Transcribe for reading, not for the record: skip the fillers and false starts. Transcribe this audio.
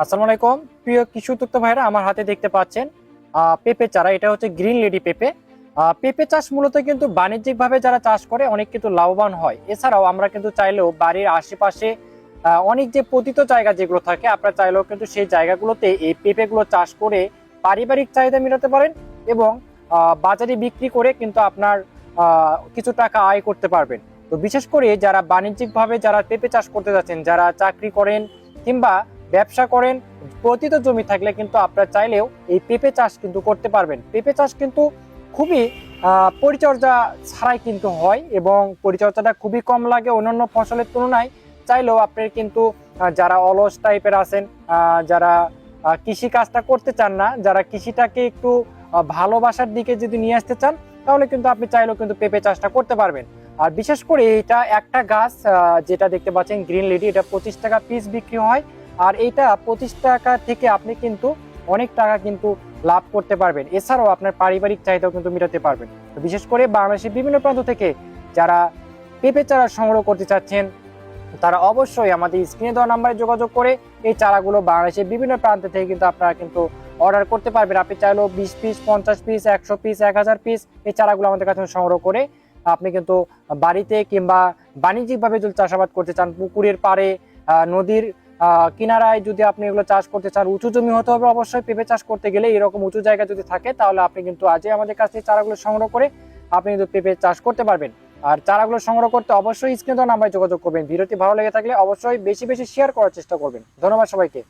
আসসালামু আলাইকুম প্রিয় কৃষি উদ্যোক্তা ভাইরা, আমার হাতে দেখতে পাচ্ছেন পেঁপে চারা। এটা হচ্ছে গ্রিন লেডি পেঁপে। পেঁপে চাষ মূলত কিন্তু বাণিজ্যিকভাবে যারা চাষ করে অনেক কিন্তু লাভবান হয়। এছাড়াও আমরা কিন্তু চাইলেও বাড়ির আশেপাশে অনেক যে পতিত জায়গা যেগুলো থাকে, আপনারা চাইলেও কিন্তু সেই জায়গাগুলোতে এই পেঁপেগুলো চাষ করে পারিবারিক চাহিদা মেটাতে পারেন এবং বাজারে বিক্রি করে কিন্তু আপনার কিছু টাকা আয় করতে পারবেন। তো বিশেষ করে যারা বাণিজ্যিকভাবে যারা পেঁপে চাষ করতে যাচ্ছেন, যারা চাকরি করেন কিংবা ব্যবসা করেন, পতিত জমি থাকলে কিন্তু আপনারা চাইলেও এই পেঁপে চাষ কিন্তু করতে পারবেন। পেঁপে চাষ কিন্তু খুবই পরিচর্যা ছাড়াই কিন্তু হয় এবং পরিচর্যাটা খুবই কম লাগে অন্যান্য ফসলের তুলনায়। চাইলেও আপনার কিন্তু যারা অলস টাইপের আছেন, যারা কৃষি কাজটা করতে চান না, যারা কৃষিটাকে একটু ভালোবাসার দিকে যদি নিয়ে আসতে চান, তাহলে কিন্তু আপনি চাইলেও কিন্তু পেঁপে চাষটা করতে পারবেন। আর বিশেষ করে এটা একটা গাছ যেটা দেখতে পাচ্ছেন গ্রিন লেডি, এটা 25 টাকা পিস বিক্রি হয়। আর এইটা 25 টাকা থেকে আপনি কিন্তু অনেক টাকা কিন্তু লাভ করতে পারবেন। এছাড়াও আপনার পারিবারিক চাহিদাও কিন্তু মেটাতে পারবেন। তো বিশেষ করে বাংলাদেশের বিভিন্ন প্রান্ত থেকে যারা পেঁপে চারা সংগ্রহ করতে চাচ্ছেন, তারা অবশ্যই আমাদের স্ক্রিনে দেওয়া নাম্বারে যোগাযোগ করে এই চারাগুলো বাংলাদেশের বিভিন্ন প্রান্ত থেকে কিন্তু আপনারা কিন্তু অর্ডার করতে পারবেন। আপনি চাইলেও 20 পিস, 50 পিস, 100 পিস, 1000 পিস এই চারাগুলো আমাদের কাছে সংগ্রহ করে আপনি কিন্তু বাড়িতে কিংবা বাণিজ্যিকভাবে যদি চাষাবাদ করতে চান, পুকুরের পাড়ে, নদীর কিনারায় যদি আপনি এগুলো চাষ করতে চান, উঁচু জমি হতে হবে অবশ্যই। পেঁপে চাষ করতে গেলে এরকম উঁচু জায়গা যদি থাকে, তাহলে আপনি কিন্তু আজই আমাদের কাছ থেকে চারাগুলো সংগ্রহ করে আপনি কিন্তু পেঁপে চাষ করতে পারবেন। আর চারাগুলো সংগ্রহ করতে অবশ্যই স্ক্রিনে দেওয়া নাম্বারে যোগাযোগ করবেন। ভিডিওটি ভালো লেগে থাকলে অবশ্যই বেশি বেশি শেয়ার করার চেষ্টা করবেন। ধন্যবাদ সবাইকে।